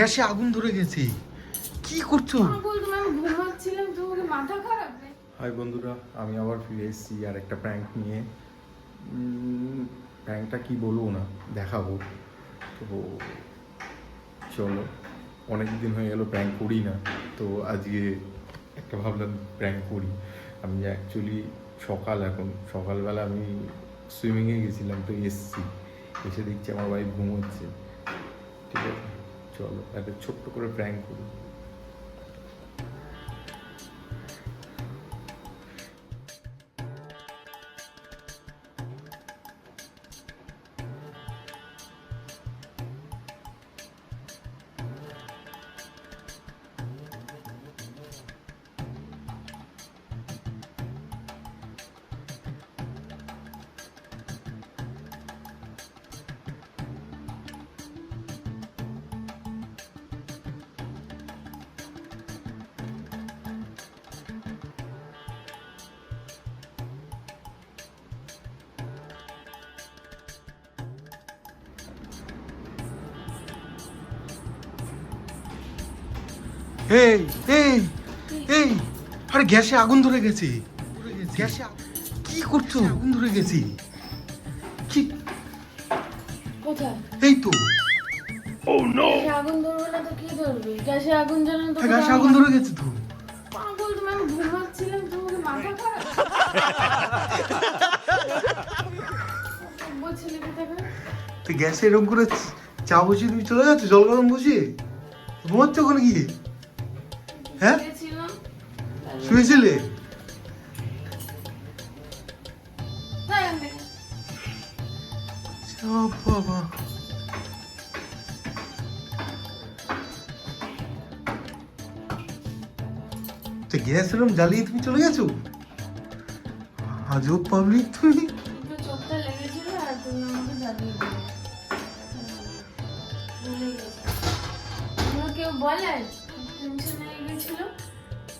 গ্যাসে আগুন ধরে গেছে। কি করছো? হাই বন্ধুরা, আমি আবার ফিরে এসেছি আর একটা প্র্যাঙ্ক নিয়ে। প্র্যাঙ্কটা কি বলবো না, দেখাবো। তো চলো, অনেক দিন হয়ে গেল প্র্যাঙ্ক করি না, তো আজকে একটা ভাবলাম প্র্যাঙ্ক করি। আমি অ্যাকচুয়ালি এখন সকালবেলা আমি সুইমিংয়ে গেছিলাম, তো এসে দেখছি আমার ওয়াইফ ঘুমোচ্ছে। ঠিক আছে, চলো একটা ছোট্ট করে প্র্যাঙ্ক করি। এই এই এই আরে গ্যাসে আগুন ধরে গেছে। গ্যাসে কি করছো? আগুন ধরে গেছে। কি কোথায়? এই তো আগুন ধরবে না তো কি ধরবে? গ্যাসে আগুন জ্বালানো তো গ্যাসে আগুন ধরে গেছে তো। পাগল তুমি, আমি ঘুমাচ্ছিলাম, তোমাকে মাথা খারাপ? বলছিলে কোথায়? তো গ্যাসে এরকম করে চা বসিয়ে তুমি চলে যাচ্ছ, জল গরম বসিয়ে ঘুমাচ্ছ ওখানে গিয়ে? হ্যাঁ, শুয়েছিলাম। শুয়েছিলে? তাই আমি বাবা, তো গ্যাস এরকম জ্বালিয়ে তুমি চলে গেছো? আজব পাবলিক তুমি। একটু চোখটা লেগেছিল আর তুমি আমাকে জ্বালিয়ে দিলে। ভুলে গেছি। তোমার কেউ বলে টেনশন হয়ে গেছিল?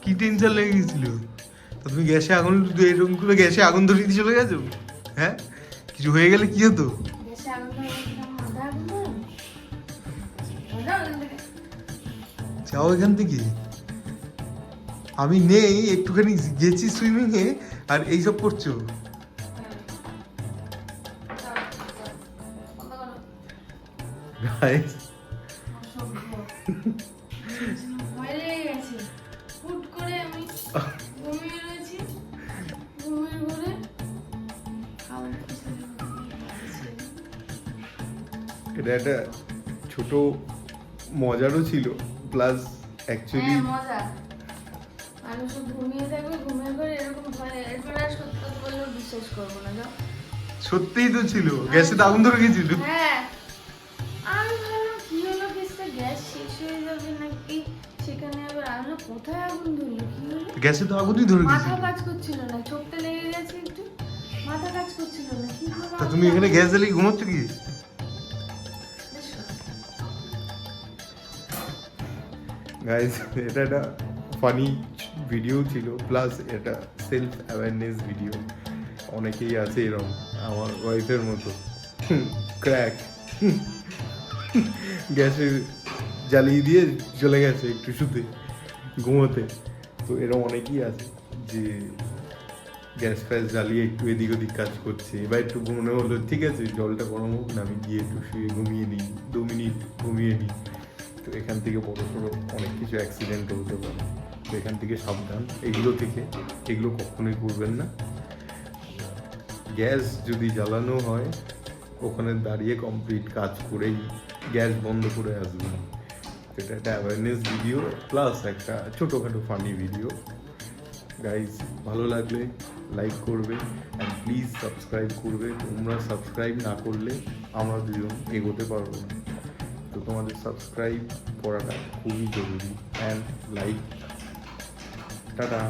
কি টেনশন লেগে গেছিল? তো তুমি গ্যাসে আগুন, এরকম করে গ্যাসে আগুন ধরিয়ে দিয়ে চলে গেছো? হ্যাঁ, কিছু হয়ে গেলে কি হতো? গ্যাসে আগুন ধরে মাথা আগুন ধরে? মাথা আগুন ধরে? যাও এখান থেকে। আমি নেই, একটুখানি গেছি সুইমিং এ আর এইসব করছো। গাইস, ভয় লেগে গেছে। হুট করে আমি ঘুমিয়ে রয়েছি, ঘুমের ঘরে এটা একটা ছোট মজারও ছিল, প্লাস অ্যাকচুয়ালি মজা। আমি সব ঘুমিয়ে থাকবে, ঘুমের ঘরে এরকম ভয়। এরপর আর সত্যি কথা বললেও বিশ্বাস করবো না। যাও। সত্যিই তো ছিল, গ্যাসে তো আগুন ধরে গেছিল। হ্যাঁ, আমি ভাবলাম কি হলো, গ্যাসটা গ্যাস শেষ হয়ে যাবে নাকি, সেখানে আবার আমি কোথায় আগুন ধরলো, কি হলো? গ্যাসে তো আগুনই ধরে মাথা গেছিল। কাজ করছিল না, চোখটা লেগে গেছে একটু, মাথা কাজ করছিল না, কি করে তা তুমি এখানে গ্যাস জ্বালিয়ে ঘুমাচ্ছ কি? গাইস, এটা একটা ফানি ভিডিও ছিল, প্লাস এটা সেলফ অ্যাওয়ারনেস ভিডিও। অনেকেই আছে এরকম আমার ওয়াইফের মতো ক্র্যাক, গ্যাসে জ্বালিয়ে দিয়ে চলে গেছে একটু শুতে ঘুমোতে। তো এরকম অনেকেই আছে যে গ্যাস ফ্যাস জ্বালিয়ে একটু এদিক ওদিক কাজ করছে, এবার একটু মনে হলো ঠিক আছে জলটা গরম হোক না, আমি গিয়ে একটু শুয়ে ঘুমিয়ে নিই, 2 মিনিট ঘুমিয়ে নিই। তো এখান থেকে বড় সড়ো অনেক কিছু অ্যাক্সিডেন্ট হতে পারে, তো এখান থেকে সাবধান। এগুলো কখনোই করবেন না। গ্যাস যদি জ্বালানো হয় ওখানে দাঁড়িয়ে কমপ্লিট কাজ করেই গ্যাস বন্ধ করে আসবেন। এটা একটা অ্যাওয়ারনেস ভিডিও প্লাস একটা ছোটোখাটো ফানি ভিডিও। গাইজ, ভালো লাগলে লাইক করবে অ্যান্ড প্লিজ সাবস্ক্রাইব করবে। তোমরা সাবস্ক্রাইব না করলে আমরা দুজন এগোতে পারবো না, তো তোমাদের সাবস্ক্রাইব করাটা খুবই জরুরি। And like, tata.